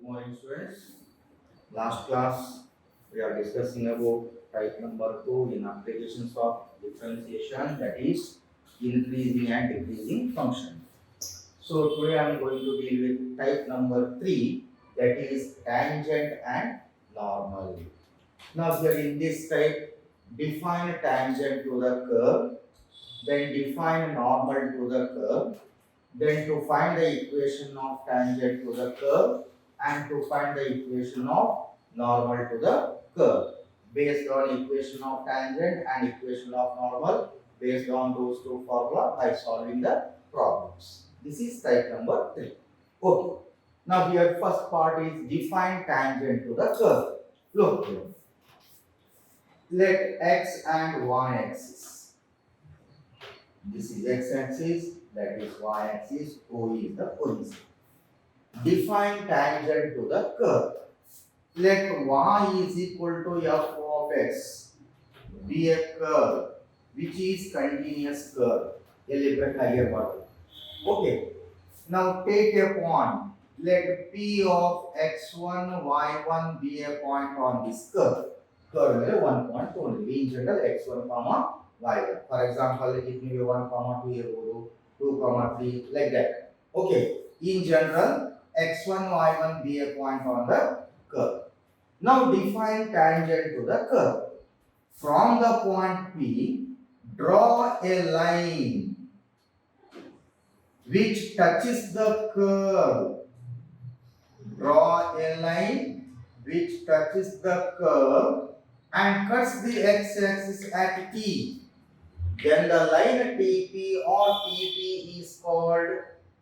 Morning students. Last class we are discussing about type number 2 in applications of differentiation, that is increasing and decreasing function. So today I am going to deal with type number 3, that is tangent and normal. Now here in this type, define tangent to the curve, then define normal to the curve, then to find the equation of tangent to the curve and to find the equation of normal to the curve based on equation of tangent and equation of normal based on those two formula by solving the problems. This is type number 3. Okay. Now here first part is define tangent to the curve. Look here. Let x and y axis. This is x axis, that is y axis, O is the origin. Define tangent to the curve. Let y is equal to f of x be a curve which is continuous curve. Elaborate higher order. Okay. Now take a point. Let p of x1, y1 be a point on this curve. Curve is one point only. In general, x1, y1. For example, it may be 1, 2, 2, 3, like that. Okay. In general, x1, y1 be a point on the curve. Now define tangent to the curve. From the point P, draw a line which touches the curve. Draw a line which touches the curve and cuts the x-axis at T. Then the line TP or TP is called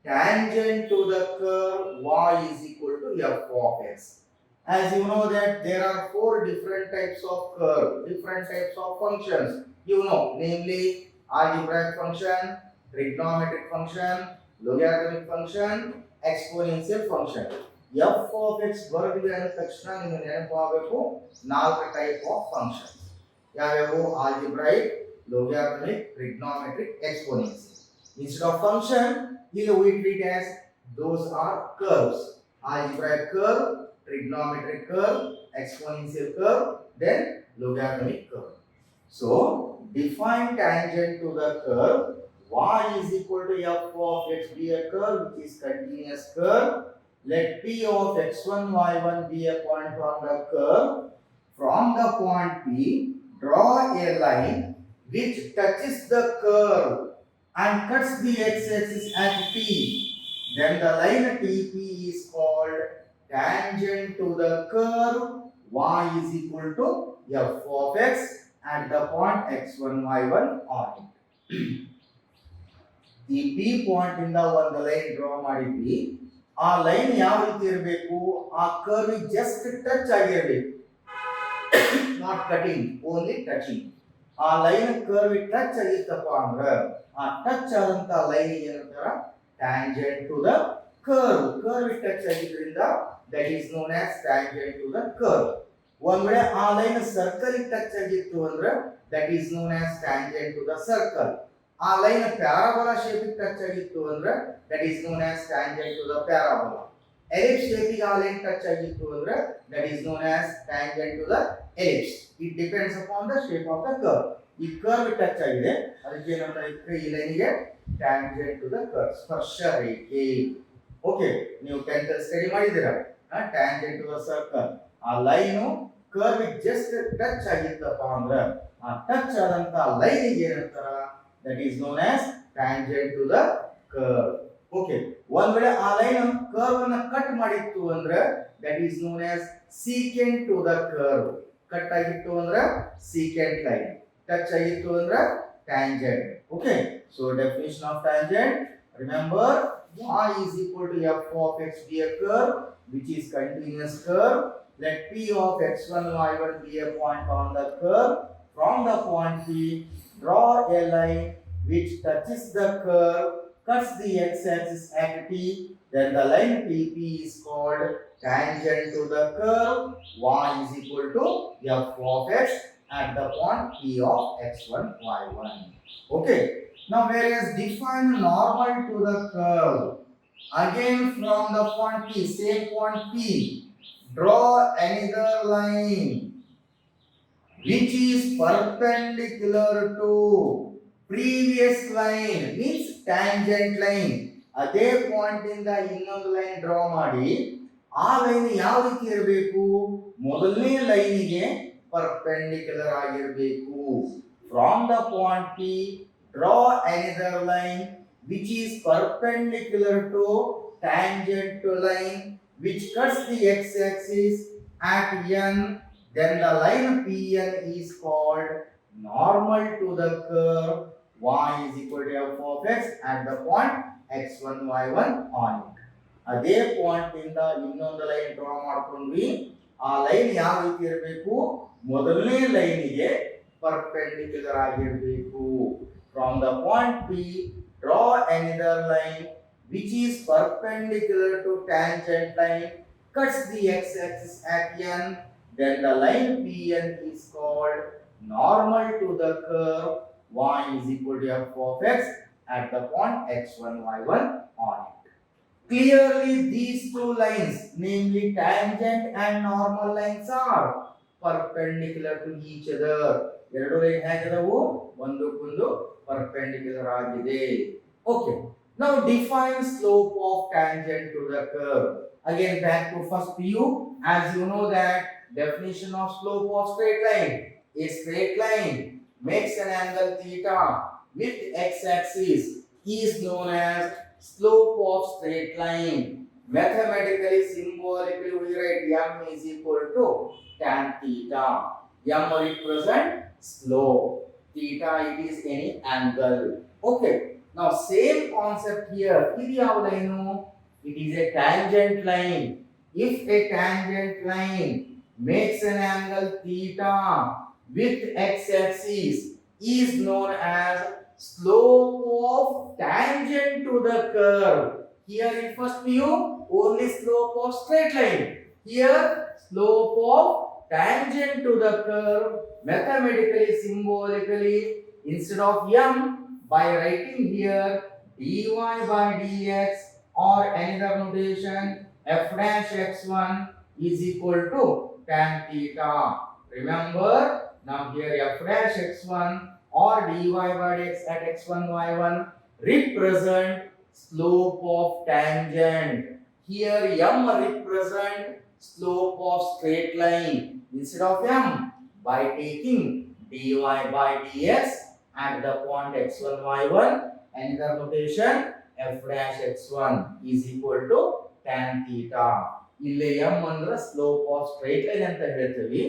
tangent to the curve y is equal to f of x. As you know that there are 4 different types of curve, different types of functions. You know, namely algebraic function, trigonometric function, logarithmic function, exponential function. f of x ಬರಲಿದೆ ಅಂದ ತಕ್ಷಣ ನಿಮಗೆ ನೆನಪಾಗಬೇಕು 4 type of functions. ಯಾವ್ಯಾವು? algebraic, logarithmic, trigonometric, exponential. Instead of function, here we treat as those are curves. Algebraic curve, trigonometric curve, exponential curve, then logarithmic curve. So, define tangent to the curve. Y is equal to f of x be a curve which is continuous curve. Let p of x1, y1 be a point on the curve. From the point P, draw a line which touches the curve and cuts the x-axis at T. Then the line TP is called tangent to the curve y is equal to f of x at the point x1, y1 on it. ಈ P point ಇಂದ ಒಂದು line draw ಮಾಡಿದ್ವಿ. ಆ line ಯಾವ ರೀತಿ ಇರಬೇಕು? ಆ curve just touch ಆಗಿರಬೇಕು. Not cutting, only touching. ಆ ಲೈನ್ ಕರ್ವ್ ಟಚ್ ಆಗಿತ್ತಪ್ಪ ಅಂದ್ರೆ ಆ ಟಚ್ ಆದಂತ ಲೈನ್ ಏನಂತಾರ? Tangent to the curve. Curve touch ಆಗಿದ್ರಿಂದ that is known as tangent to the curve. ಒಂದ್ ವೇಳೆ ಆ ಲೈನ್ ಸರ್ಕಲ್ ಟಚ್ ಆಗಿತ್ತು ಅಂದ್ರೆ that is known as tangent to the circle. ಆ ಲೈನ್ ಪ್ಯಾರಾಬೋಲಾ ಶೇಪ್ ಟಚ್ ಆಗಿತ್ತು ಅಂದ್ರೆ that is known as tangent to the parabola. Ellipse shape ಆ line touch ಆಗಿತ್ತು ಅಂದ್ರೆ that is known as tangent to the ellipse. It depends upon the shape of the curve. ಈ curve touch ಆಗಿದೆ, ಅದಕ್ಕೆ ಏನಂತ ಈ ಲೈನಿಗೆ tangent to the curve, ಸ್ಪರ್ಶ ರೇಖೆ. ಓಕೆ, ನೀವು 10th ಸ್ಟಡಿ ಮಾಡಿದ್ದೀರಾ? tangent to the circle. ಆ ಲೈನು ಕರ್ವ್ ಜಸ್ಟ್ ಟಚ್ ಆಗಿತ್ತಪ್ಪ ಅಂದ್ರೆ ಆ ಟಚ್ ಆದಂತ ಲೈನಿಗೆ ಏನಂತಾರ? that is known as tangent to the curve. Okay, ಒಂದ್ ವೇಳೆ ಆ ಲೈನ್ ಕರ್ವ್ ಅನ್ನು ಕಟ್ ಮಾಡಿತ್ತು ಅಂದ್ರೆ that is known as secant to the curve. Cut ಆಗಿತ್ತು ಅಂದ್ರೆ secant line, ಟಚ್ ಆಗಿತ್ತು ಅಂದ್ರೆ tangent. Okay, so definition of tangent, remember y is equal to f of x be a curve which is continuous curve. Let p of x1, y1 be a point on the curve. From the point P, draw a line which touches the curve, cuts the x-axis at T. Then the line TP is called tangent to the curve y is equal to f of x at the point P of x1, y1. Okay. Now whereas define normal to the curve. Again from the point P, same point P, draw another line which is perpendicular to previous line, means tangent line. ಅದೇ point ಇಂದ ಇನ್ನೊಂದು line draw ಮಾಡಿ ಆ line ಯಾವ ರೀತಿ ಇರಬೇಕು, ಮೊದಲನೇ ಲೈನಿಗೆ perpendicular ಆಗಿರಬೇಕು. From the point P, draw another line which is perpendicular to tangent to line which cuts the x-axis at n. Then the line PN is called normal to the curve y is equal to f of x at the point x1 y1 on it. ಅದೇ point ಇಂದ ಇನ್ನೊಂದು line draw ಮಾಡ್ಕೊಂಡ್ವಿ. ಆ line ಯಾವ ರೀತಿ ಇರಬೇಕು, ಮೊದಲನೇ ಲೈನಿಗೆ perpendicular ಆಗಿರಬೇಕು. From the point P, draw another line which is perpendicular to tangent line, cuts the x-axis at n. Then the line PN is called normal to the curve y is equal to f of x at the point x1 y1 on it. Clearly these two lines, namely tangent and normal lines, are perpendicular to each other. ಎರಡು line ಹೇಗಿದವು, ಒಂದಕ್ಕೊಂದು perpendicular ಆಗಿದೆ. Okay, now define slope of tangent to the curve. Again back to first PU. As you know that definition of slope of straight line, a straight line makes an angle theta with x-axis is known as slope of straight line. Mathematically, symbolically we write m is equal to tan theta. M represent slope, theta it is any angle. Okay, now same concept here. Idi yav line? It is a tangent line. If a tangent line makes an angle theta with x-axis is known as slope of tangent to the curve. Here in first view only slope of straight line. Here slope of tangent to the curve. Mathematically, symbolically, instead of m, by writing here dy by dx or another notation f dash x1 is equal to tan theta. Remember, now here f dash x1 or dy by dx at x1 y1 represent slope of tangent. Here m represent slope of straight line. Instead of m, by taking dy by dx at the point x1 y1, another notation f dash x1 is equal to tan theta. ಇಲ್ಲಿ m ಅಂದ್ರೆ slope of straight line ಅಂತ ಹೇಳ್ತೀವಿ.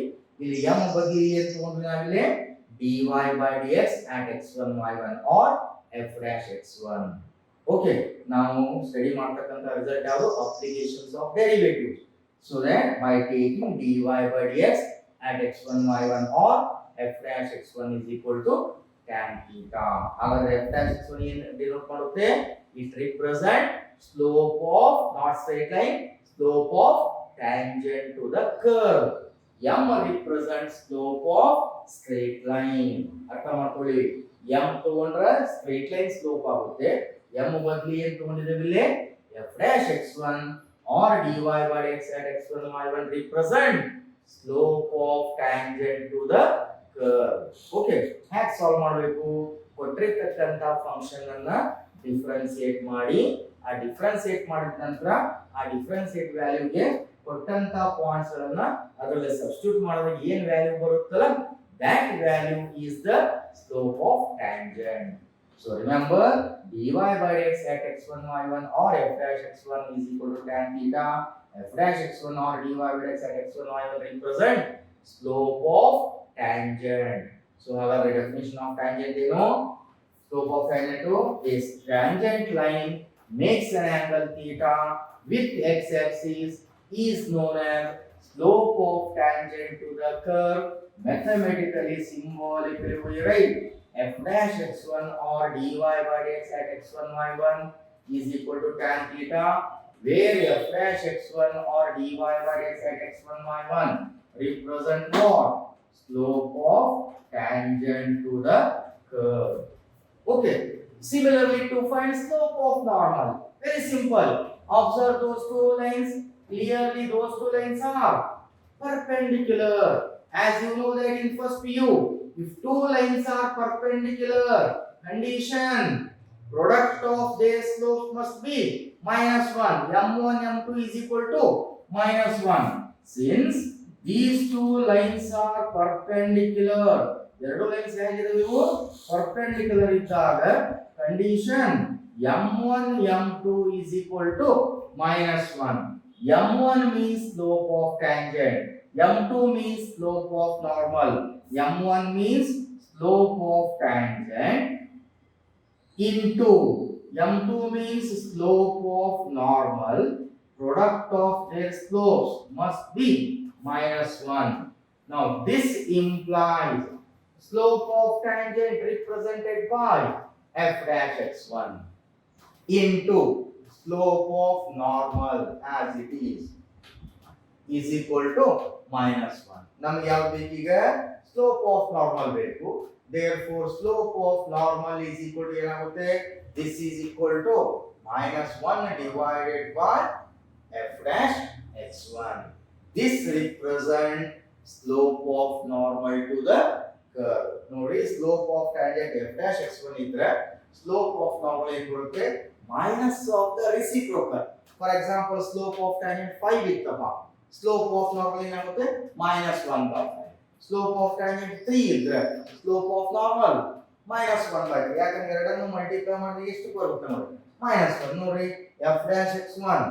ಇಲ್ಲಿ m ಬದಲಿ ಏನು ತಗೊಂಡ್ವಿ ನಾವಿಲ್ಲಿ dy by dx at x1 y1 or f dash x1. Okay, ನಾವು ಸ್ಟಡಿ ಮಾಡ್ತಕ್ಕಂತ ರಿಸಲ್ಟ್ ಯಾವುದು, applications of derivatives. So that by taking dy by dx at x1 y1 or f dash x1 is equal to tan theta. ಹಾಗಾದ್ರೆ f dash x1 ಏನು denote ಮಾಡುತ್ತೆ, it represent slope of not straight line, slope of tangent to the curve. m represents slope of straight line. ಅರ್ಥ ಮಾಡ್ಕೊಳ್ಳಿ, m ತಗೊಂಡ್ರೆ straight line slope ಆಗುತ್ತೆ. m ಬದಲಿ ಏನು ತಗೊಂಡಿದ್ದೇವೆ ಇಲ್ಲಿ f dash x1 or dy by dx at x1 y1 represent slope of tangent to the curve. Okay, ಹೇಗೆ solve ಮಾಡಬೇಕು, ಕೊಟ್ಟಿರತಕ್ಕಂತ function ಅನ್ನ ಡಿಫರೆನ್ಶಿಯೇಟ್ ಮಾಡಿ, ಆ ಡಿಫರೆನ್ಶಿಯೇಟ್ ಮಾಡಿದ ನಂತರ ಆ ಡಿಫರೆನ್ಶಿಯೇಟ್ ವ್ಯಾಲ್ಯೂಗೆ ಕೊಟ್ಟಂತ ಪಾಯಿಂಟ್ಸ್ ಗಳನ್ನ ಅದರಲ್ಲಿ ಸಬ್ಸ್ಟಿಟ್ಯೂಟ್ ಮಾಡಿದಾಗ ಏನು ವ್ಯಾಲ್ಯೂ ಬರುತ್ತಲ್ಲ, that value is the slope of tangent. So remember, dy by dx at x1 y1 or f dash x1 is equal to tan theta. F dash x1 or dy by dx at x1 y1 represent slope of tangent. So our definition of tangent ಏನು, slope of tangent to is tangent line makes an angle theta with x-axis is known as slope of tangent to the curve. Mathematically, symbolically we write f dash x1 or dy by dx at x1 y1 is equal to tan theta, where f dash x1 or dy by dx at x1 y1 represent what, slope of tangent to the curve. Okay, similarly to find slope of normal, very simple. Observe those two lines. Clearly those two lines are perpendicular. As you know that in first PU, if two lines are perpendicular, condition product of their slope must be -1. M1 M2 is equal to -1. Since these two lines are perpendicular, ಎರಡು lines ಹೇಗಿದಾವೆ ಇವು perpendicular ಇದ್ದಾಗ condition m1 m2 is equal to -1. m1 means slope of tangent, m2 means slope of normal. m1 means slope of tangent into m2 means slope of normal. Product of their slopes must be -1. Now this implies slope of tangent represented by f dash x1 into slope of normal as it is equal to -1. ನಮಗೆ ಯಾವುದು ಬೇಕೀಗ slope of normal ಬೇಕು. Therefore slope of normal is equal to ಏನಾಗುತ್ತೆ, this is equal to -1 divided by f dash x1. This represent slope of normal to the curve. ನೋಡಿ slope of tangent f dash x1 ಇದ್ರೆ slope of normal ಏನು ಬರುತ್ತೆ, minus of the reciprocal. For example slope of tangent 5 ಇತ್ತಪ್ಪ, slope of normal ಏನಾಗುತ್ತೆ -1/5. Slope of tangent 3 ಇದ್ರೆ slope of normal -1/3. ಯಾಕಂದ್ರೆ ಎರಡನ್ನು multiply ಮಾಡಿದ್ರೆ ಎಷ್ಟು ಬರುತ್ತೆ ನೋಡಿ, -1. ನೋಡಿ f dash x1,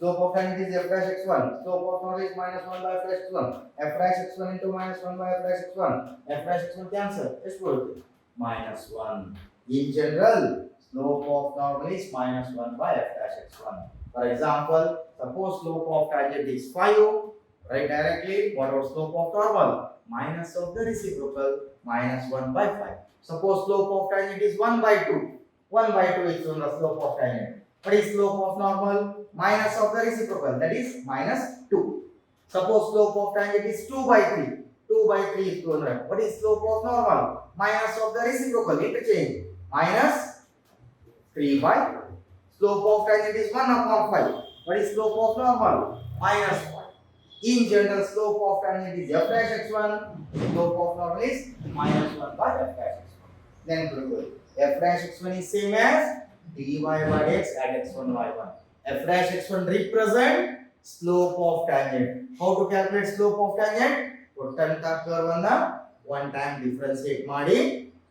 slope of tangent is f dash x1, slope of normal is -1 by f dash x1. f dash x1 into -1 by f dash x1, f dash x1 cancel, ಎಷ್ಟು ಬರುತ್ತೆ -1. In general slope of normal is -1 by f dash x1. For example, suppose slope of tangent is 5, write directly what was slope of normal, minus of the reciprocal, -1/5. Suppose slope of tangent is 1/2, 1/2 is the slope of tangent. What is slope of normal? Minus of the reciprocal, that is -2. Suppose slope of tangent is 2/3, 2/3 is 200. What is slope of normal? Minus of the reciprocal, interchange, -3/2. Slope of tangent is 1/5. What is slope of normal? -1. In general, slope of tangent is f dash x1, slope of normal is -1 by f dash x1. Then f dash x1 is same as dy by dx at x1 y1. f dash x1 represent slope of tangent. How to calculate slope of tangent? ಕೊಟ್ಟಂತ curve ಅನ್ನ one time differentiate ಮಾಡಿ,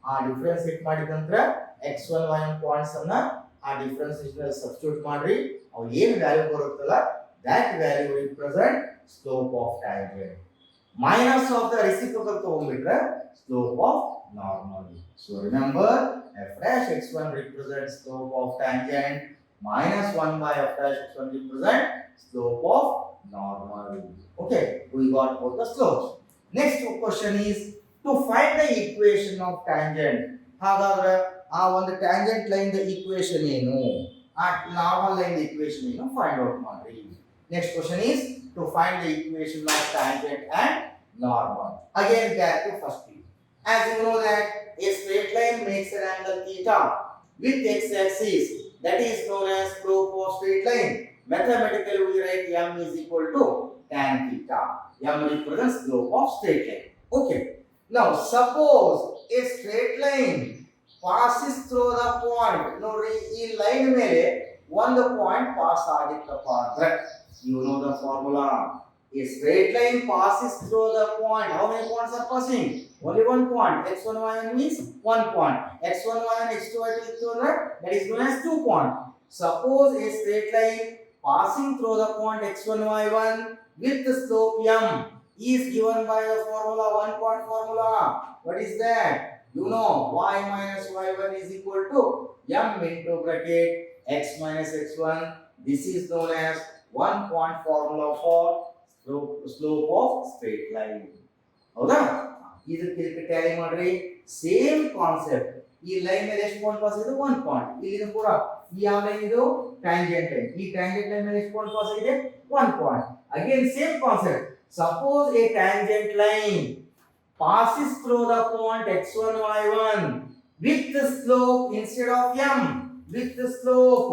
ಆ differentiate ಮಾಡಿದ ನಂತರ x1 y1 points ಅನ್ನ ಆ differentiation ಅಲ್ಲಿ substitute ಮಾಡ್ರಿ, ಅವು ಏನು ವ್ಯಾಲ್ಯೂ ಬರುತ್ತಲ್ಲ that value represent slope of tangent. Minus of the reciprocal ತಗೊಂಡ್ಬಿಟ್ರೆ slope of normal. So remember f dash x1 represents slope of tangent, -1 by f dash x1 represent slope of normal. Okay, we got both the slopes. Next question is to find the equation of tangent. ಹಾಗಾದ್ರೆ ಆ ಒಂದು tangent line the equation ಏನು, ಆ normal line the equation ಏನು find out ಮಾಡ್ರಿ. Next question is to find the equation of tangent and normal. Again back to first page. As you know that a straight line makes an angle theta with x-axis, that is known as slope of straight line. Mathematically we write m is equal to tan theta. M represents slope of straight line. Okay. Now suppose a straight line passes through the point. ನೋಡ್ರಿ ಈ line ಮೇಲೆ ಒಂದು point pass ಆಗಿತ್ತಪ್ಪ ಅಂದ್ರೆ, you know the formula. A straight line passes through the point. How many points are passing? Only one point. x1 y1 means one point. x1 y1 x2 y2 is 200. That is known as 2 point. Suppose a straight line passing through the point x1 y1 with the slope m is given by the formula, one point formula. What is that? You know y minus y1 is equal to m into bracket x minus x1. This is known as one point formula for slope of straight line. ಹೌದಾ? ಇದಕ್ಕೆ Tally ಮಾಡ್ರಿ, same concept. ಈ line ಮೇಲೆ ಎಷ್ಟು point pass ಇದೆ, 1 point. ಇಲ್ಲಿ ಕೂಡ ಈ ಯಾವ ಲೈನ್ ಇದು, ಟ್ಯಾಂಜೆಂಟ್ ಲೈನ್. ಈ ಟ್ಯಾಂಜೆಂಟ್ ಲೈನ್ ಮೇಲೆ ಎಷ್ಟು ಪಾಯಿಂಟ್ ಪಾಸ್ ಇದೆ, 1 point. Again same concept. Suppose A tangent line passes through the point x1 y1 with the slope instead of m, with the slope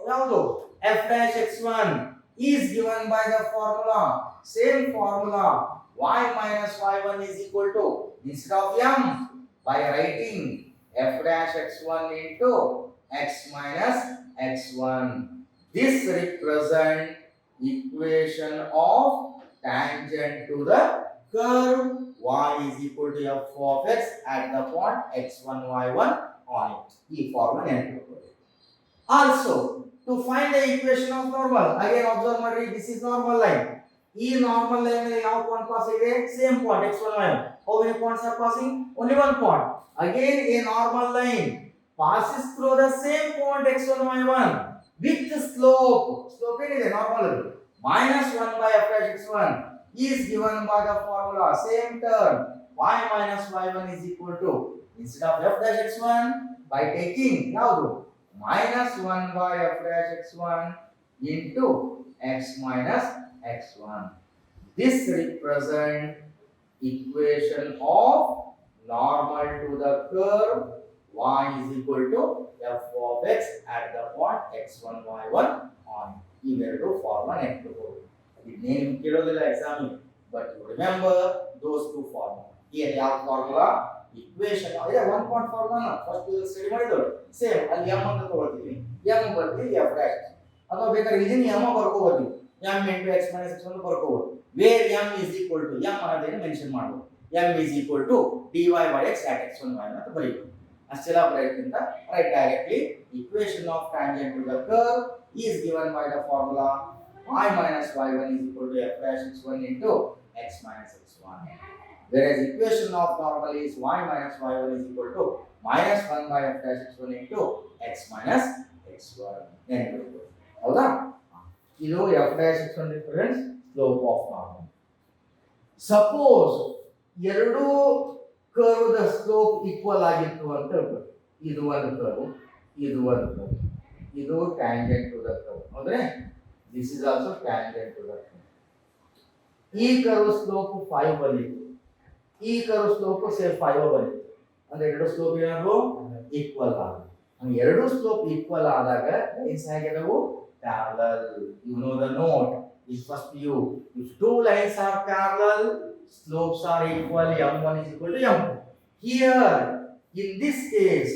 ಯಾವುದು f dash x1 is given by the formula, same formula, y minus y1 is equal to, instead of m, by writing f dash x1 into x minus x1. This represents equation of tangent to the curve y is equal to f of x at the point x1 y1 on it. ಈ formula ನೆನಪಿಟ್ಕೊಳ್ಳಿ. Also, to find the equation of normal, again observe ಮಾಡಿ, this is normal line. ಈ normal line ಅಲ್ಲಿ ಯಾವ point pass ಇದೆ? Same point x1 y1. How many points are passing? Only one point. Again a normal line passes through the same point x1 y1 with slope. Slope ಏನಿದೆ normal minus 1 by f dash x1 is given by the formula, same term, y minus y1 is equal to, instead of f dash x1, by taking ಯಾವುದು minus 1 by f dash x1 into x minus x1. This represents equation of normal to the curve y is equal to f of x at the point x1 y1 on ಇವೆರಡು formula ನೆನಪಿಟ್ಕೊಳ್ಳಿ. ಇದನ್ನೇನು ಕೇಳೋದಿಲ್ಲ exam, but remember those two formula. ಏನು ಯಾವ formula? Equation ಇದೆ 1 point formula first study ಮಾಡಿದ್ರು. Same ಅಲ್ಲಿ m ಅಂತ ತಗೊಳ್ತೀವಿ, m ಬರ್ತೀವಿ f dash, ಅಥವಾ ಬೇಕಾದ್ರೆ ಇದನ್ನ m ಬರ್ಕೋಬಹುದು, m into x minus x1 ಬರ್ಕೋಬಹುದು. Where m is equal to, m ಅನ್ನೋದನ್ನ ಮೆನ್ಷನ್ ಮಾಡಬಹುದು, m is equal to dy by x at x1 y1 ಅಂತ ಬರೀಬಹುದು. ಅಷ್ಟೆಲ್ಲ ಬರೆಯೋದ್ರಿಂದ write directly equation of tangent to the curve is given by the formula y minus y1 is equal to f dash x1 into x minus x1. Whereas equation of normal is y minus y1 is equal to minus 1 by f dash x1 into x minus x1. ಹೌದಾ? ಇದು f dash x1 represents slope of normal. Suppose ಎರಡು curve the slope equal ಆಗಿತ್ತು ಅಂತ ಹೇಳ್ಬೋದು. ಇದು ಒಂದು curve, ಇದು ಒಂದು ಕರ್ವ್, ಇದು ಟ್ಯಾಂಜೆಂಟ್ ಟು ದ ಕರ್ವ್. ಹೌದ್ರೆ this is also tangent to the curve. ಈ ಕರ್ವ್ ಸ್ಲೋಪ್ 5 ಬಂದಿತ್ತು, ಈ ಕರ್ವ್ ಸ್ಲೋಪ್ ಸೇಮ್ 5 ಬಂದಿತ್ತು. ಅಂದ್ರೆ ಎರಡು ಸ್ಲೋಪ್ ಏನಾದ್ರು ಈಕ್ವಲ್ ಆಗ, ಎರಡು ಸ್ಲೋಪ್ ಈಕ್ವಲ್ ಆದಾಗ ಲೈನ್ಸ್ ಹೇಗಿದವು? Parallel. You know the note is first you, if two lines are parallel, slopes are equal, m1 is equal to m2. Here in this case,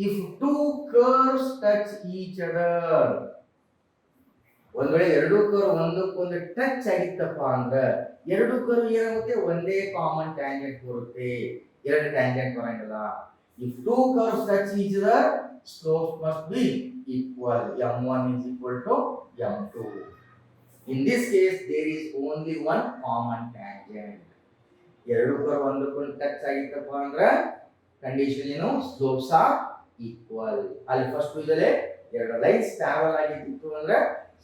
if two curves touch each other, ಒಂದ್ ವೇಳೆ ಎರಡು curve ಒಂದಕ್ಕೊಂದು touch ಆಗಿತ್ತಪ್ಪ ಅಂದ್ರೆ ಎರಡು curve ಏನಾಗುತ್ತೆ? ಒಂದೇ common tangent ಬರುತ್ತೆ, ಎರಡು ಟ್ಯಾಂಜೆಂಟ್ ಬರಂಗಿಲ್ಲ. if two curves touch each other, slopes must be equal, m1 is equal to m2. In this case, there is only one common tangent. ಎರಡು ಕರ್ವ್ ಒಂದಕ್ಕೊಂದು ಟಚ್ ಆಗಿತ್ತಪ್ಪ ಅಂದ್ರೆ ಕಂಡೀಷನ್ ಏನು? Slopes R equal. ಅಲ್ಲಿ first ಇದಲ್ಲೇ ಎರಡು lines parallel ಆಗಿತ್ತು ಅಂದ್ರೆ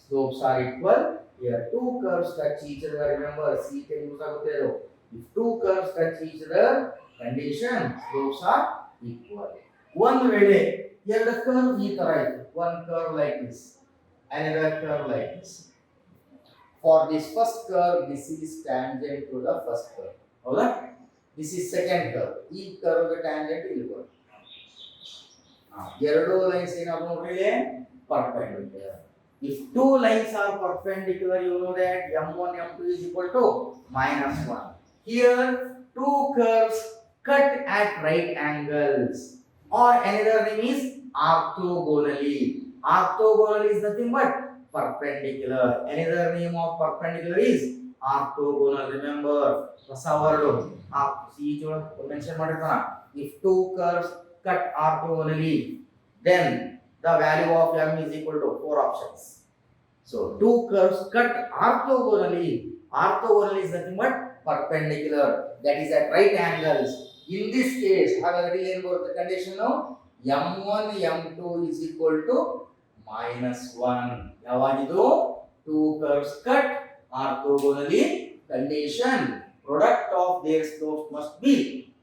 slopes R equal. here two curves touch each other, remember c ಗೆ ಯೂಸ್ ಆಗುತ್ತೆ ಇದು. if two curves touch each other, condition slopes are equal. ಒಂದು ವೇಳೆ ಎರಡು ಕರ್ವ್ ಈ ತರ ಇತ್ತು, one curve like this, another curve like this. For this first curve, this is tangent to the first curve. ಹೌದಾ? This is second curve. ಈ curve ಗೆ tangent ಇಲ್ಲಿ ಬರುತ್ತೆ. ಎರಡು ಲೈನ್ಸ್ ಏನಾದ್ರು ನೋಡ್ರಿ perpendicular. If two lines are perpendicular, you know that m1 m2 is equal to -1. Here two curves cut at right angles, or another name is orthogonally. Orthogonal is nothing but perpendicular. Another name of perpendicular is orthogonal. Remember ಹೊಸ word ಸಿ ಜೊಳಗೆ mention ಮಾಡಿರ್ತಾನ. if two curves cut orthogonally, then the value of m is equal to 4 options. So two curves cut orthogonally. Orthogonal is nothing but perpendicular, that is at right angles. In this case, ಹಾಗಾದ್ರೆ ಏನು ಬರುತ್ತೆ condition? m1 m2 is equal to -1. ಯಾವಾಗಿದು? two curves cut orthogonally, condition product of their slopes must be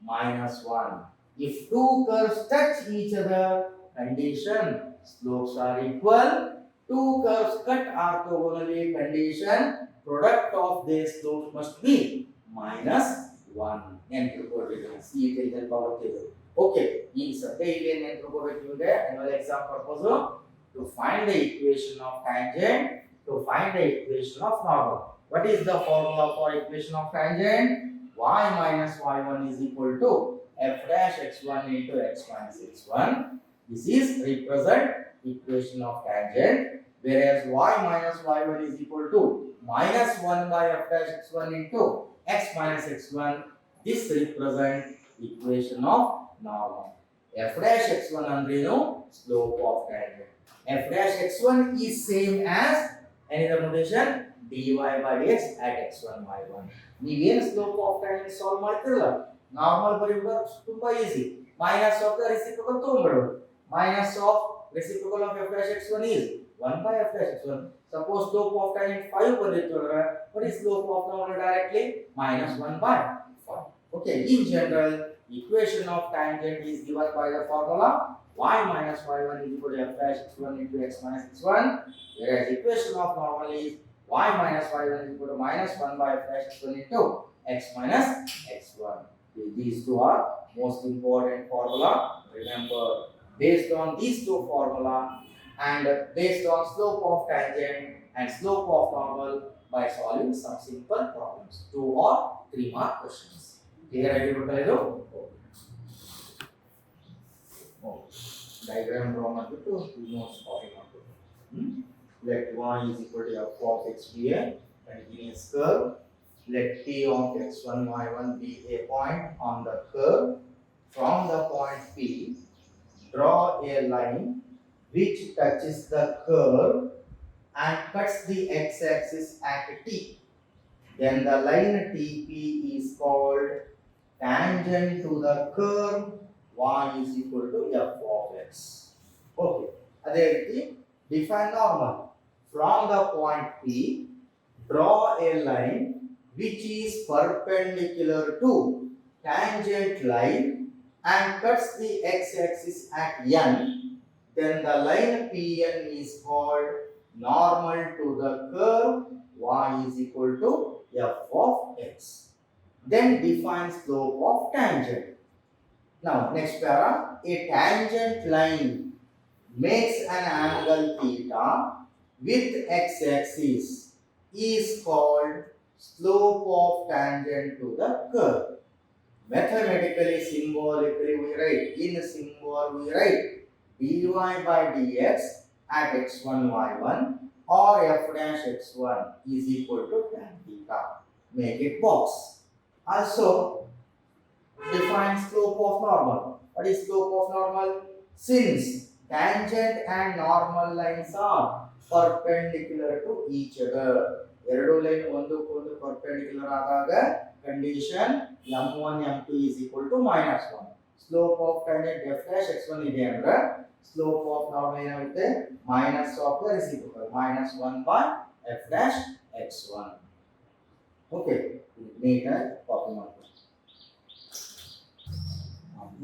-1. if two curves touch each other, condition slopes are equal. two curves cut orthogonally, condition product of their slopes must be -1. ನೆನಪಿಟ್ಕೊಳ್ಬೇಕು, C ಗೆ help ಆಗುತ್ತೆ. Okay, ಈಗ ಸದ್ಯ ಇಲ್ಲಿ ನೆನಪಿಟ್ಕೋಬೇಕು. ನಿಮಗೆ annual exam purpose to find the equation of tangent, to find the equation of normal. What is the formula for equation of tangent? Y minus y1 is equal to f dash x1 into x minus x1. This is represent equation of tangent, whereas y minus y1 is equal to minus 1 by f dash x1 into x minus x1. This represent equation of normal. F dash x1 andrenu slope of tangent. F dash x1 is same as any other notation dy by dx at x1 y1. ನೀವೇನು slope of tangent solve ಮಾಡ್ತಿರಲ್ಲ normal ಬರೀಬೇಕು ತುಂಬಾ easy minus of the reciprocal ತಗೊಂಡ್ಬಿಡೋದು minus of reciprocal of f dash x1 is 1 by f dash x1. Suppose slope of tangent 5 ಬಂದಿತ್ತು ಅಂದ್ರೆ what is slope of normal directly minus 1 by 5. Okay, in general equation of tangent is given by the formula y minus y1 is equal to f dash x1 into x minus x1, whereas equation of normal is y minus y1 is equal to minus 1 by f dash x1 into x minus x1. These two are most important formula. Remember, based on these two formula and based on slope of tangent and slope of normal by solving some simple problems, 2 or 3 mark questions. Clear idea? Diagram draw ಮಾಡ್ಬಿಟ್ಟು notes copy ಮಾಡ್ಬಿಟ್ಟು let y is equal to f of x be a continuous curve. Let p of x1 y1 be a point on the curve. From the point P, draw a line which touches the curve and cuts the x-axis at t. Then the line TP is called tangent to the curve y is equal to f of x. Okay, ಅದೇ ರೀತಿ define normal. From the point P, draw a line which is perpendicular to tangent line and cuts the x-axis at n. Then the line PN is called normal to the curve y is equal to f of x. Then define slope of tangent. Now next para, a tangent line makes an angle theta with x-axis is called slope of tangent to the curve. Mathematically, symbolically we write, in symbol we write dy by dx at x1 y1 or f dash x1 is equal to tan theta. Make it box. Also define slope of normal. What is slope of normal? Since tangent and normal lines are perpendicular to each other, ಎರಡು line ಒಂದಕ್ಕೊಂದು perpendicular ಆದಾಗ condition m1 m2 is equal to -1. Slope of tangent f dash x1 ಇದೆ ಅಂದ್ರೆ slope of normal ಏನಾಗುತ್ತೆ minus of the reciprocal -1 by f dash x1. Okay, ನೀಟಾಗಿ copy ಮಾಡ್ಕೊಳ್ಳಿ.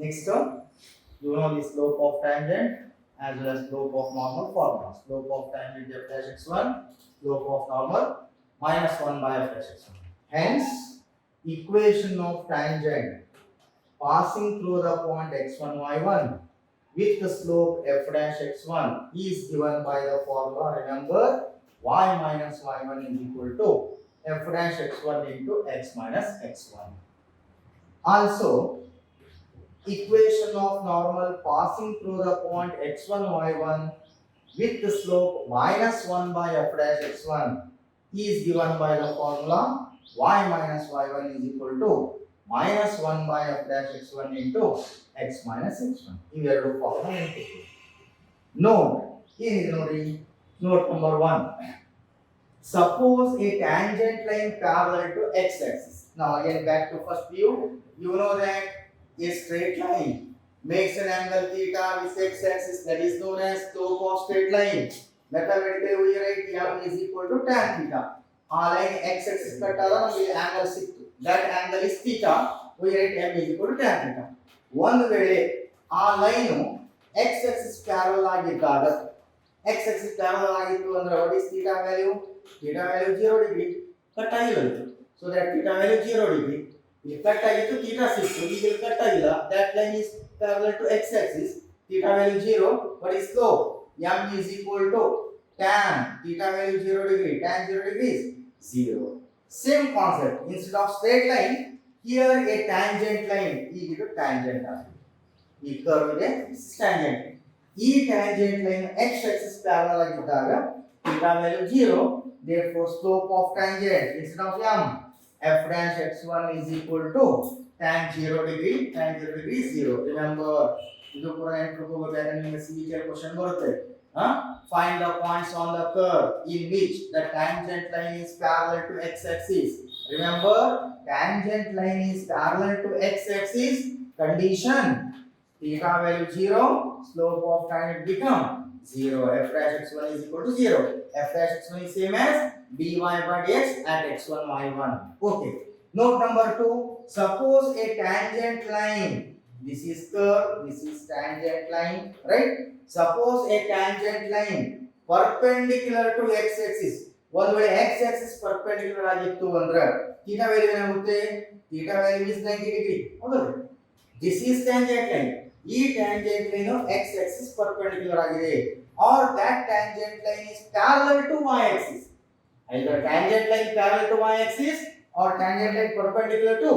Next term, you know the slope of tangent as well as slope of normal formula. Slope of tangent f dash x1, slope of normal -1 by f dash x1. Hence, equation of tangent passing through the point x1 y1 with the slope f dash x1 is given by the formula. Remember, y minus y1 is equal to f dash x1 into x minus x1. Also, equation of normal passing through the point x1 y1 with the slope -1 by f dash x1 is given by the formula y minus y1 is equal to -1 by f dash x1 into x minus x1. ಇವೆರಡು formula ನೆನಪಿಡಿ. Note ಏನಿದೆ ನೋಡಿ, note number 1. Suppose a tangent line parallel to x-axis. Now again back to first view. You know that a straight line makes an angle theta with x-axis, that is known as slope of straight line. Mathematically we write m is equal to tan theta. A line x-axis ಕಟ್ಟಾಗ ನಮಗೆ angle ಸಿಕ್ತು, that angle is theta. We write m is equal to tan theta. ಒಂದು ವೇಳೆ ಆ line x-axis parallel ಆಗಿದ್ದಾಗ, x-axis parallel ಆಗಿತ್ತು ಅಂದ್ರೆ what is theta value? Theta value 0 degree. Cut ಆಗಿಲ್ಲ, so that theta value 0 degree. ಇಲ್ಲಿ cut ಆಗಿತ್ತು theta ಸಿಕ್ತು, ಈಗ ಕಟ್ ಆಗಿಲ್ಲ, that line is parallel to x-axis, theta value 0. What is slope? m is equal to tan theta value 0 degree, tan 0 degrees 0. Same concept, instead of straight line here a tangent line, ಇದು tangent ಆಗಿದೆ. ಈ curve ಇದೆ, tangent. ಈ tangent line x axis parallel ಆಗಿದ್ದಾಗ theta value 0, therefore slope of tangent instead of m f dash x1 is equal to tan 0 degree, tan 0 degree 0. Remember, ಇದು ಕೂಡ ನೆನಪಿಟ್ಕೋಬೇಕಾದ್ರೆ ನಿಮಗೆ civil question ಬರುತ್ತೆ. Find the points on the curve in which the tangent line is parallel to x axis. Remember, tangent line is parallel to x axis. Condition: theta value 0, slope of tangent become 0. F dash x1 is equal to 0. F dash x1 is same as dy by dx at x1 y1. Okay. Note number 2. Suppose a tangent line. This is curve. This is tangent line. Right? Suppose a tangent line perpendicular to x axis. ಒಂದು ವೇಳೆ x axis perpendicular ಆಗಿತ್ತು ಅಂದ್ರೆ theta value ಏನಾಗುತ್ತೆ? Theta value is 90 degree. ಹೌದಾ? This is tangent line. ಈ tangent line x axis perpendicular ಆಗಿದೆ. Or that tangent line is parallel to y axis. Either tangent line parallel to y axis or tangent line perpendicular to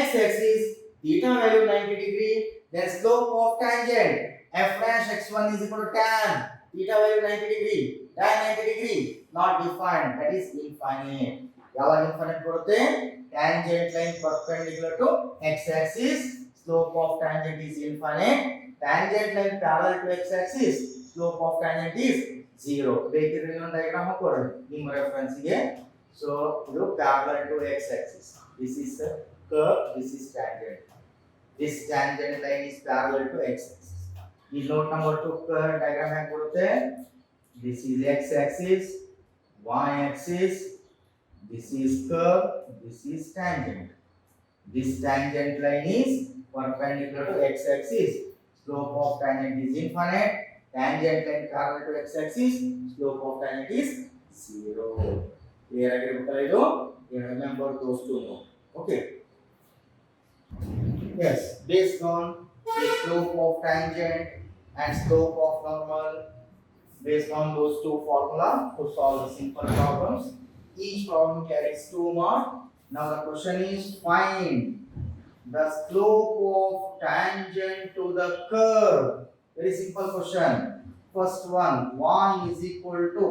x axis. Theta value 90 degree. Then slope of tangent f dash x1 is equal to tan theta value 90 degree, tan 90 degree, not defined, that is infinite. ಯಾವಾಗ infinite ಬರುತ್ತೆ? Tangent line perpendicular to x axis, slope of tangent is infinite. Tangent line parallel to x axis, slope of tangent is 0. ಬೇಕಿದ್ರೆ ಇನ್ನೊಂದು diagram ಹಾಕೊಳ್ಳಿ ನಿಮ್ಮ reference ಗೆ. So ಇದು parallel to x axis. This is the curve, this is tangent. This tangent line is parallel to x axis. Is note number 2 curve diagram ಹೇಗೆ ಬರುತ್ತೆ? This is x axis, y axis, this is curve, this is tangent. This tangent line is perpendicular to x axis, slope of tangent is infinite. Tangent line parallel to x axis, slope of tangent is 0. Clear ಆಗಿರುತ್ತಲ್ಲ ಇದು? You remember those two more. Okay. Yes, based on the slope of tangent and slope of normal, based on those two formula to solve the simple problems. Each problem carries 2 marks. Now the question is, find the slope of tangent to the curve. Very simple question. First one, y is equal to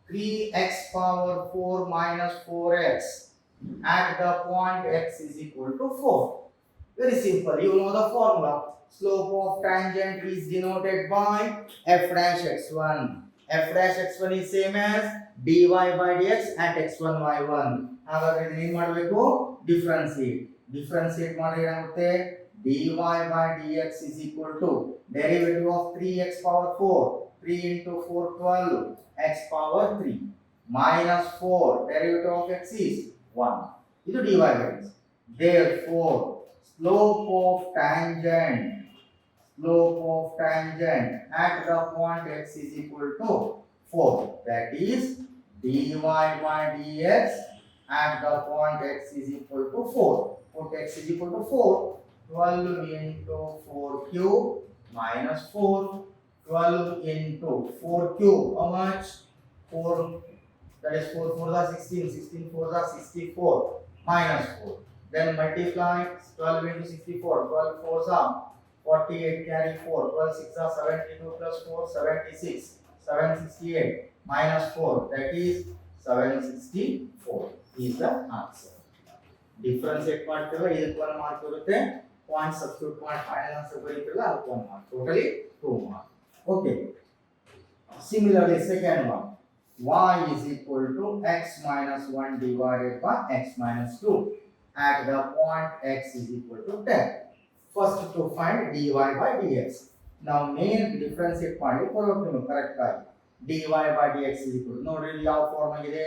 3x power 4 minus 4x at the point x is equal to 4. Very simple, you know the formula. Slope of tangent is denoted by f dash x1. F dash x1 is same as dy by dx at x1 y1. ಹಾಗಾದ್ರೆ ಇದನ್ನ ಏನು ಮಾಡಬೇಕು? Differentiate ಮಾಡಿದ್ರೆ ಏನಾಗುತ್ತೆ? dy by dx is equal to derivative of 3x power 4, 3 into 4 12, x power 3 minus 4 derivative of x is 1. ಇದು dy by dx. Therefore slope of tangent at the point x is equal to 4, that is dy by dx at the point x is equal to 4. Put x is equal to 4, 12 into 4 cube minus 4, 12 into 4 cube, how much? 4, that is 4 4 are 16, 16 4 are 64 minus 4. Then multiply 12 into 64, 12 4s are 48, carry 4, 12 6 are 72 plus 4, 76, 768 minus 4, that is 764 is the answer. Differentiate ಮಾಡ್ತೀವಿ, ಇದಕ್ಕೆ 1 mark ಬರುತ್ತೆ. Point substitute ಮಾಡಿ final answer ಬರೀತೀವಲ್ಲ ಅದಕ್ಕೆ 1 mark. Totally 2 marks. Okay. Similarly, second one, y is equal to x minus 1 divided by x minus 2 at the point x is equal to 10. First to find dy by dx. Now main differentiate ಮಾಡಿ ಕೊಡಬೇಕು correct ಆಗಿ. dy by dx is equal to, ನೋಡ್ರಿ ಇದು ಯಾವ form ಆಗಿದೆ?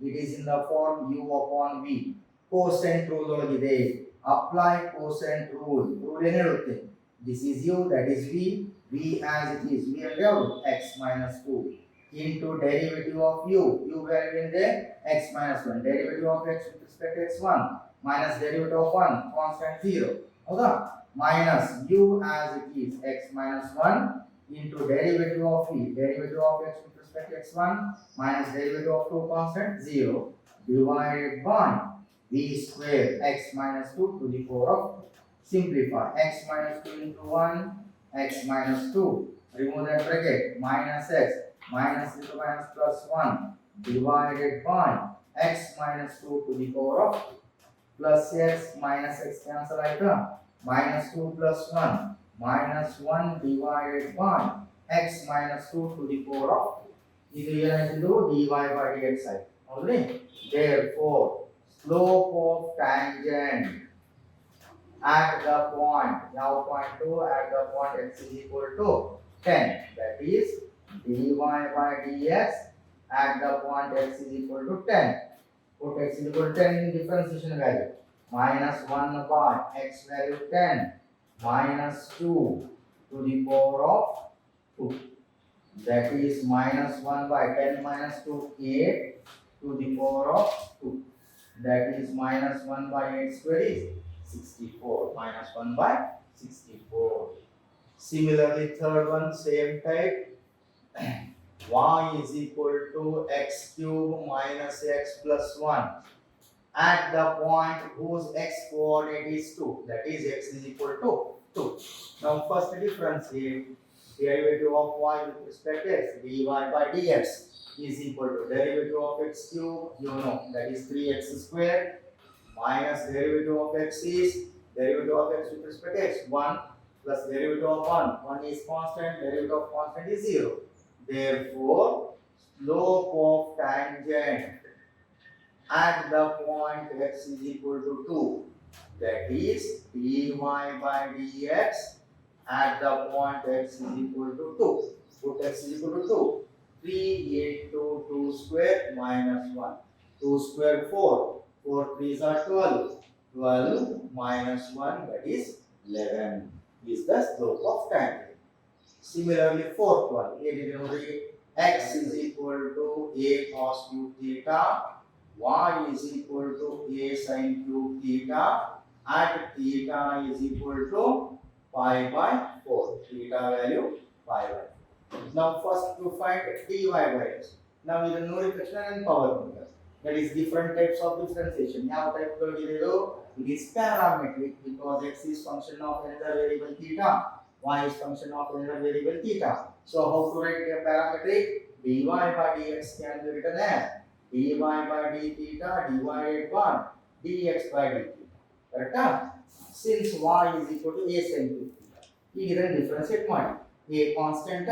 It is in the form u upon v. Quotient rule ಒಳಗಿದೆ. Apply quotient rule. Rule ಏನು ಹೇಳುತ್ತೆ? This is u, that is v, v as it is, v ಅಂದ್ರೆ ಯಾವುದು? x minus 2 into derivative of u value in there x minus 1, derivative of x with respect to x1 minus derivative of 1 constant 0, ಹೌದಾ? Minus u as it is x minus 1 into derivative of e, derivative of x with respect to x1 minus derivative of 2 constant 0 divided by v square x minus 2 to the power of simplify x minus 2 into 1 x minus 2 remove that bracket minus x minus into minus plus 1 divided by x minus 2 to the power of plus x minus x cancel item minus 2 plus 1 minus 1 divided by x minus 2 to the power of ಇದು ಏನಾಯ್ತು dy by dx ಆಯ್ತು ಹೌದ್ರಿ therefore slope of tangent at the point ಯಾವ point at the point x is equal to 10 that is dy by dx at the point x is equal to 10 put x is equal to 10 in differentiation value minus 1 by x value 10 minus 2 to the power of 2 that is minus 1 by 10 minus 2 8 to the power of 2 that is minus 1 by 8 square is 64 minus 1 by 64. Similarly third one same type y is equal to x cube minus x plus 1 at the point whose x coordinate is 2 that is x is equal to 2. Now first differentiate derivative of y with respect to x dy by dx is equal to derivative of x cube you know that is 3x square minus derivative of x is derivative of x with respect to x 1 plus derivative of 1 is constant derivative of constant is 0 therefore slope of tangent at the point x is equal to 2 that is dy by dx at the point x is equal to 2 put x is equal to 2 3 into 2 square minus 1 2 square 4 4 3s are 12 12 minus 1 that is 11 is the slope of tangent. Similarly fourth one x is equal to a cos cube theta y is equal to a sin cube theta at theta is equal to pi by 4 theta value pi by 4. Now first to find dy by x. Now ಇದನ್ನು ನೋಡಿದ ತಕ್ಷಣ ನನ್ನ power ಬಂತು that is different types of differentiation ಯಾವ type ಗಳು ಇದೆ ಇದು it is parametric because x is function of another variable theta y is function of another variable theta so how to write a parametric dy by dx can be written as dy by d theta divided by dx by dt correct since y is equal to a sin cube ಈಗ ಇದನ್ನು differentiate ಮಾಡಿ a constant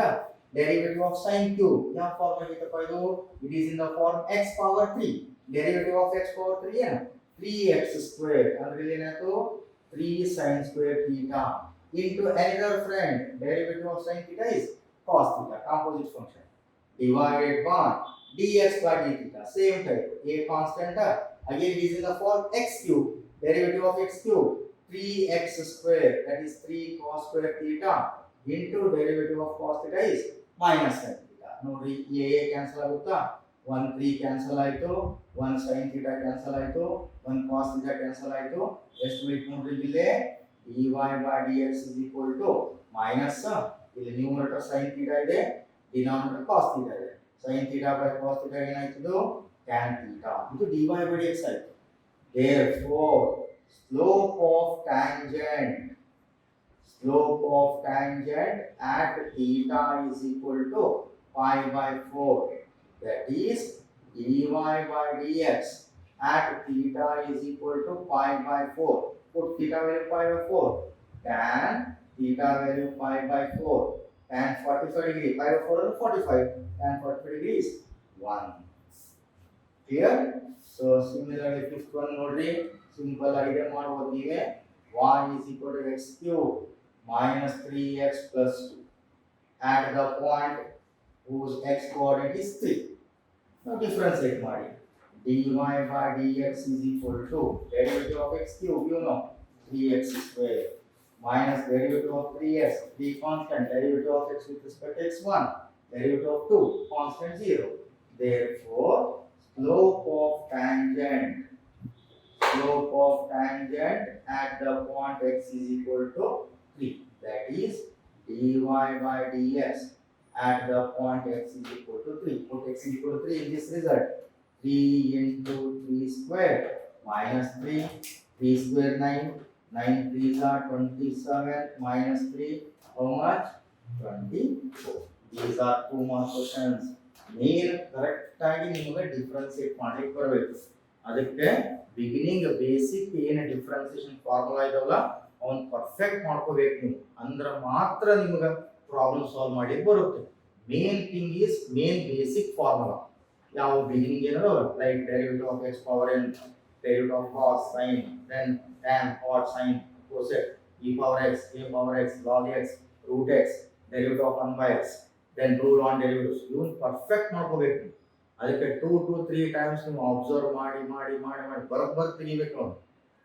derivative of sin cube ಯಾವ form ಆಗಿತ್ತಪ್ಪ ಇದು it is in the form x power 3 derivative of x power 3 ಏನು 3x square ಅಂದ್ರೆ ಇಲ್ಲಿ ಏನಾಯ್ತು 3 sin square theta into another friend derivative of sin theta is cos theta composite function divided by dx by d theta same type a constant again it is in the form x cube derivative of x cube 3x square that is 3 cos square theta into derivative of cos theta is minus sin theta ನೋಡಿ a cancel ಆಗುತ್ತಾ 1 3 cancel ಆಯ್ತು 1 sin theta cancel ಆಯ್ತು 1 cos theta cancel ಆಯ್ತು ಎಷ್ಟು ಉಳಿತು ನೋಡ್ರಿ ಇಲ್ಲಿ dy by dx is equal to minus ಇಲ್ಲಿ ನ್ಯೂಮರೇಟರ್ sin theta ಇದೆ ಡಿನಾಮಿನೇಟರ್ cos theta ಇದೆ sin theta by cos theta ಏನಾಯ್ತು tan theta ಇದು dy by dx ಆಯ್ತು therefore slope of tangent at theta is equal to pi by 4 that is dy by dx at theta is equal to pi by 4 put theta value pi by 4 tan theta value pi by 4 tan 45 degree pi by 4 is 45 tan 45 degree is 1 clear so similarly fifth one nodri simple idea ಮಾಡಬಹುದು ನೀವೇ y is equal to x cube minus 3x plus 2 at the point whose x coordinate is 3 now differentiate ಮಾಡಿ dy by dx is equal to derivative of x cube you know 3x square minus derivative of 3x 3 constant derivative of x with respect to x1 derivative of 2 constant 0 therefore slope of tangent at the point x is equal to 3 that is dy dy by dx at the point x is equal to 3. Put x is equal to 3 in this result. 3 into 3 square minus 3. 3 square 9. 9 3s are 27 minus 3. How much? 24. These are 2 more questions. Main correct ಆಗಿ ನಿಮಗೆ ಡಿಫರೆನ್ಸಿಯೇಟ್ ಮಾಡ್ಲಿಕ್ಕೆ ಬರಬೇಕು. ಅದಕ್ಕೆ beginning basic ಏನು differentiation formula ಇದಾವಲ್ಲ ಅವನ್ perfect ಮಾಡ್ಕೋಬೇಕು ನೀವು, ಅಂದ್ರೆ ಮಾತ್ರ ನಿಮಗೆ ಪ್ರಾಬ್ಲಮ್ ಸಾಲ್ವ್ ಮಾಡ್ಲಿಕ್ಕೆ ಬರುತ್ತೆ. Main thing is main basic formula. ಯಾವ ಬಿಗಿನಿಂಗ್ ಏನೋ like derivative of X power N, derivative of cos sine, then tan cot sine cosec, e power x, a power x, log x, root x, derivative of 1 by x, then rule on derivatives. Even perfect ಮಾಡ್ಕೋಬೇಕು. ಅದಕ್ಕೆ 2 to 3 times ನೀವು observe ಮಾಡಿ ಮಾಡಿ ಮಾಡಿ ಮಾಡಿ ಬರೋಬ್ಬರ್ ತೆಗಿಬೇಕು. ಅವ್ನು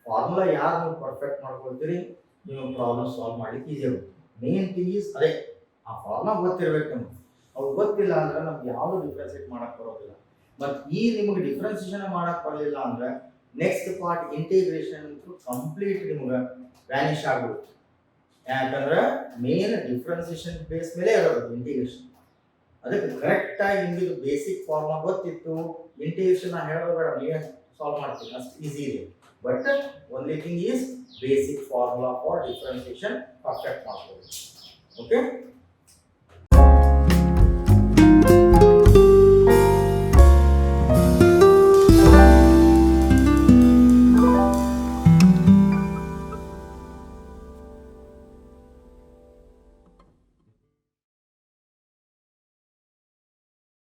formula ಯಾರು ನೀವು ಪರ್ಫೆಕ್ಟ್ ಮಾಡ್ಕೊಳ್ತೀರಿ ನೀವು ಪ್ರಾಬ್ಲಮ್ ಸಾಲ್ವ್ ಮಾಡ್ಲಿಕ್ಕೆ ಈಸಿ ಆಗುತ್ತೆ. ಮೇನ್ ಥಿಂಗ್ ಈಸ್ ಅದೇ ಆ ಫಾರ್ಮುಲಾ ಗೊತ್ತಿರ್ಬೇಕು ನಮ್ಗೆ. ಅವ್ರು ಗೊತ್ತಿಲ್ಲ ಅಂದ್ರೆ ನಮ್ಗೆ ಯಾವುದು ಡಿಫ್ರೆನ್ಸಿಯೇಟ್ ಮಾಡಕ್ ಬರೋದಿಲ್ಲ. ಮತ್ತು ಈ ನಿಮಗೆ ಡಿಫ್ರೆನ್ಸಿಯೇಷನ್ ಮಾಡಕ್ ಬರಲಿಲ್ಲ ಅಂದ್ರೆ ನೆಕ್ಸ್ಟ್ ಪಾರ್ಟ್ ಇಂಟಿಗ್ರೇಷನ್ ಕಂಪ್ಲೀಟ್ ನಿಮ್ಗೆ ವ್ಯಾನಿಷ್ ಆಗ್ಬಿಡುತ್ತೆ. ಯಾಕಂದ್ರೆ ಮೇನ್ ಡಿಫ್ರೆನ್ಸಿಯೇಷನ್ ಬೇಸ್ ಮೇಲೆ ಇರೋದು ಇಂಟಿಗ್ರೇಷನ್. ಅದಕ್ಕೆ ಕರೆಕ್ಟ್ ಆಗಿ ನಿಮಗೆ ಬೇಸಿಕ್ ಫಾರ್ಮುಲಾ ಗೊತ್ತಿತ್ತು, ಇಂಟಿಗ್ರೇಷನ್ ನಾನು ಹೇಳೋದು ಬೇಡ, ನೀವೇ ಸಾಲ್ವ್ ಮಾಡ್ತೀನಿ, ಅಷ್ಟು ಈಸಿ ಇದೆ. But only thing is basic formula for differentiation perfect ಮಾಡ್ಬೋದು. ಓಕೆ.